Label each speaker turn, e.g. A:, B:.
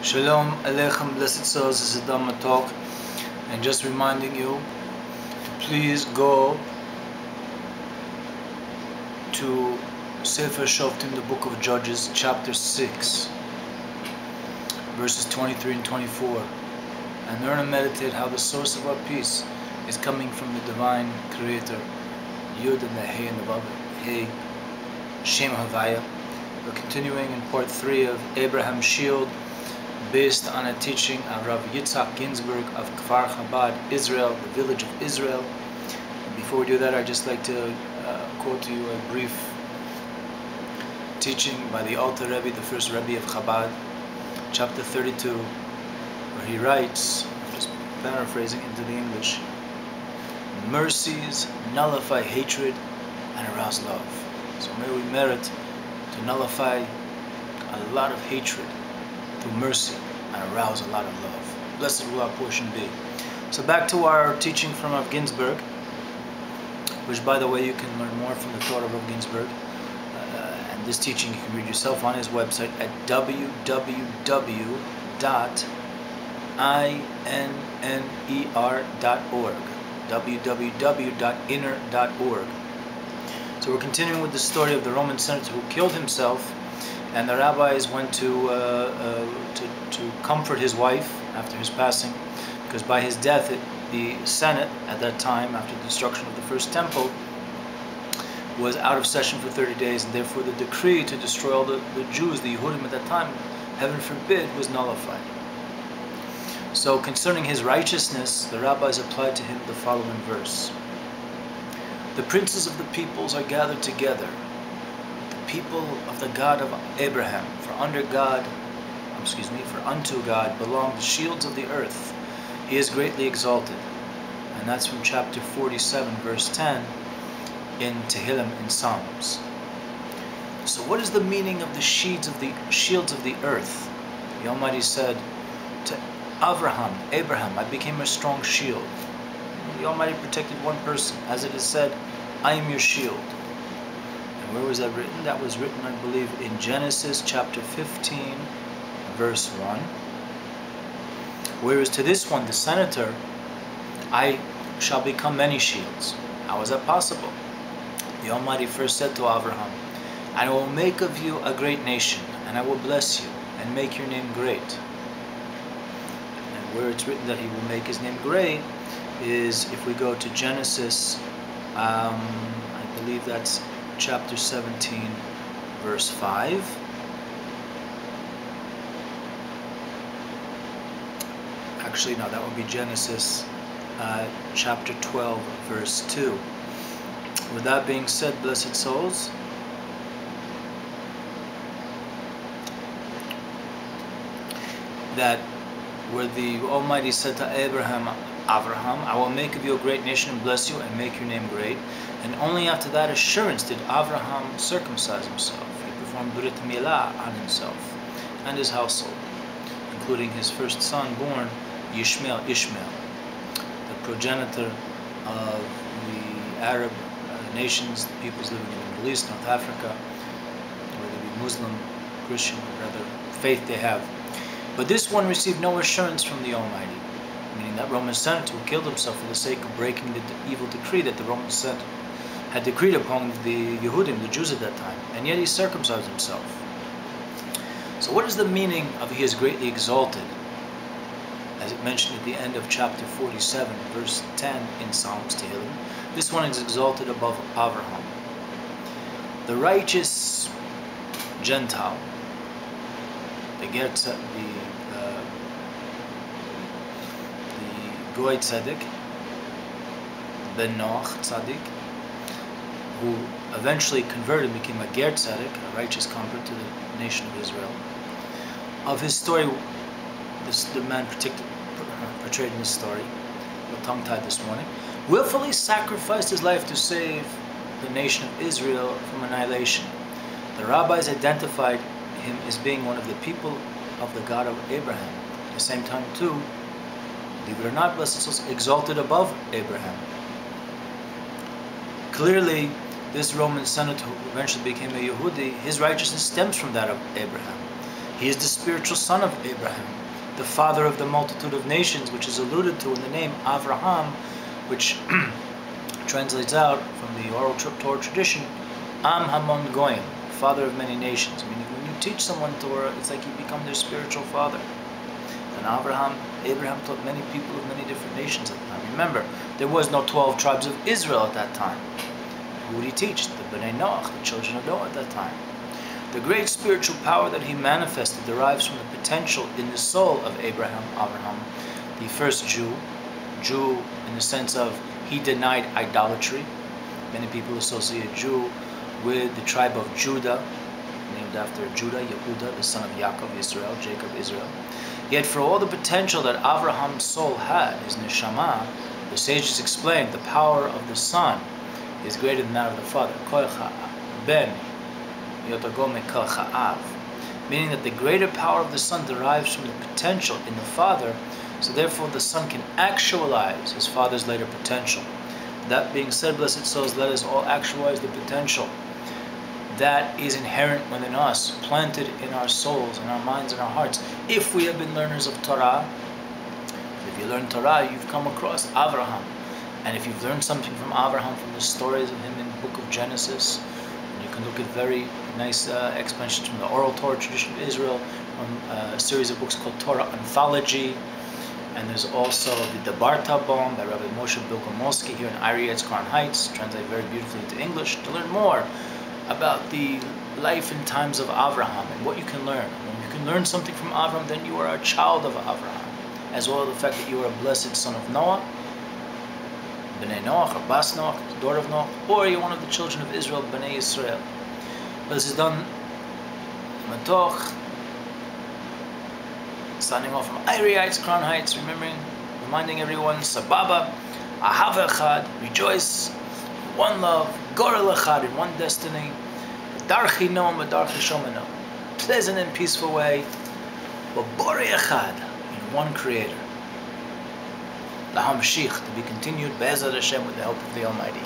A: Shalom Aleichem, blessed souls. This is Dhamma Talk, and just reminding you to please go to Sefer Shoftim, the Book of Judges, chapter 6, verses 23 and 24, and learn and meditate how the source of our peace is coming from the divine Creator, Yud and the He and the Vav, He, Shem Havaya. We're continuing in part 3 of Abraham's Shield, based on a teaching of Rav Yitzhak Ginsburg of Kfar Chabad, Israel, the village of Israel. And before we do that, I'd just like to quote to you a brief teaching by the Alter Rebbe, the first Rebbe of Chabad, chapter 32, where he writes, I'm just paraphrasing into the English, mercies nullify hatred and arouse love. So may we merit to nullify a lot of hatred through mercy and arouse a lot of love. Blessed will our portion be. So back to our teaching from Rav Ginsburg, which, by the way, you can learn more from the Torah of Rav Ginsburg, and this teaching you can read yourself on his website at www.inner.org, www.inner.org. So we're continuing with the story of the Roman senator who killed himself, and the rabbis went to comfort his wife after his passing, because by his death the Senate at that time, after the destruction of the first temple, was out of session for 30 days, and therefore the decree to destroy all the Jews, the Yehudim at that time, heaven forbid, was nullified. So concerning his righteousness, the rabbis applied to him the following verse: the princes of the peoples are gathered together, people of the God of Abraham, for unto God belong the shields of the earth. He is greatly exalted. And that's from chapter 47, verse 10 in Tehillim, in Psalms. So what is the meaning of the shields of the earth? The Almighty said to Abraham, I became a strong shield. The Almighty protected one person, as it is said, I am your shield. Where was that written? That was written, I believe, in Genesis chapter 15, verse 1. Whereas to this one, the senator, I shall become many shields. How is that possible? The Almighty first said to Avraham, I will make of you a great nation, and I will bless you, and make your name great. And where it's written that he will make his name great is, if we go to Genesis, I believe that's chapter 17, verse 5. Actually, no, that would be Genesis chapter 12, verse 2. With that being said, blessed souls, that where the Almighty said to Avraham, I will make of you a great nation and bless you and make your name great. And only after that assurance did Avraham circumcise himself. He performed Brit Milah on himself and his household, including his first son born, Ishmael, the progenitor of the Arab nations, the peoples living in the Middle East, North Africa, whether they be Muslim, Christian, or other faith they have. But this one received no assurance from the Almighty, meaning that Roman senator who killed himself for the sake of breaking the evil decree that the Roman Senate had decreed upon the Yehudim, the Jews at that time, and yet he circumcised himself. So what is the meaning of he is greatly exalted, as it mentioned at the end of chapter 47, verse 10 in Psalms Tehillim? This one is exalted above Avraham. The righteous Gentile, the Goy Tzedek, Ben Noach Tzaddik, who eventually converted and became a Ger Tzedek, a righteous convert to the nation of Israel. Of his story, the man portrayed in this story, we're tongue-tied this morning, willfully sacrificed his life to save the nation of Israel from annihilation. The rabbis identified him as being one of the people of the God of Abraham. At the same time, too, believe it or not, blessed souls, exalted above Abraham. Clearly, this Roman senator who eventually became a Yehudi, his righteousness stems from that of Abraham. He is the spiritual son of Abraham, the father of the multitude of nations, which is alluded to in the name Avraham, which translates out from the oral Torah tradition, Am Hamon Goyim, father of many nations. Meaning when you teach someone Torah, it's like you become their spiritual father. And Abraham taught many people of many different nations at the time. Remember, there was no 12 tribes of Israel at that time. Who would he teach? The Bnei Noach, the children of Noah at that time. The great spiritual power that he manifested derives from the potential in the soul of Avraham, the first Jew in the sense of he denied idolatry. Many people associate Jew with the tribe of Judah, named after Judah, Yehuda, the son of Yaakov, Israel, Jacob, Israel. Yet for all the potential that Avraham's soul had, his neshama, the sages explained the power of the son is greater than that of the father. Meaning that the greater power of the son derives from the potential in the father, so therefore the son can actualize his father's later potential. That being said, blessed souls, let us all actualize the potential that is inherent within us, planted in our souls, in our minds, in our hearts. If we have been learners of Torah, if you learn Torah, you've come across Avraham. And if you've learned something from Avraham, from the stories of him in the Book of Genesis, you can look at very nice explanations from the oral Torah tradition of Israel, from a series of books called Torah Anthology. And there's also the Debarta Bomb by Rabbi Moshe Bilgomolsky here in Arietz, Crown Heights, translated very beautifully into English, to learn more about the life and times of Avraham and what you can learn. When you can learn something from Avraham, then you are a child of Avraham, as well as the fact that you are a blessed son of Noah, Bnei Noach, or Bas Noach, daughter of Noach, or you're one of the children of Israel, Bnei Israel. This is done Matoch, signing off from Irie Heights, Crown Heights, reminding everyone, Sababa, Ahava Echad, rejoice, one love, Gorel Echad, in one destiny, Darchi Noam, Darchi Shomeno, pleasant and peaceful way, but Bore Echad, in one Creator. Lahamshich, to be continued, Be'ezrat Hashem, with the help of the Almighty.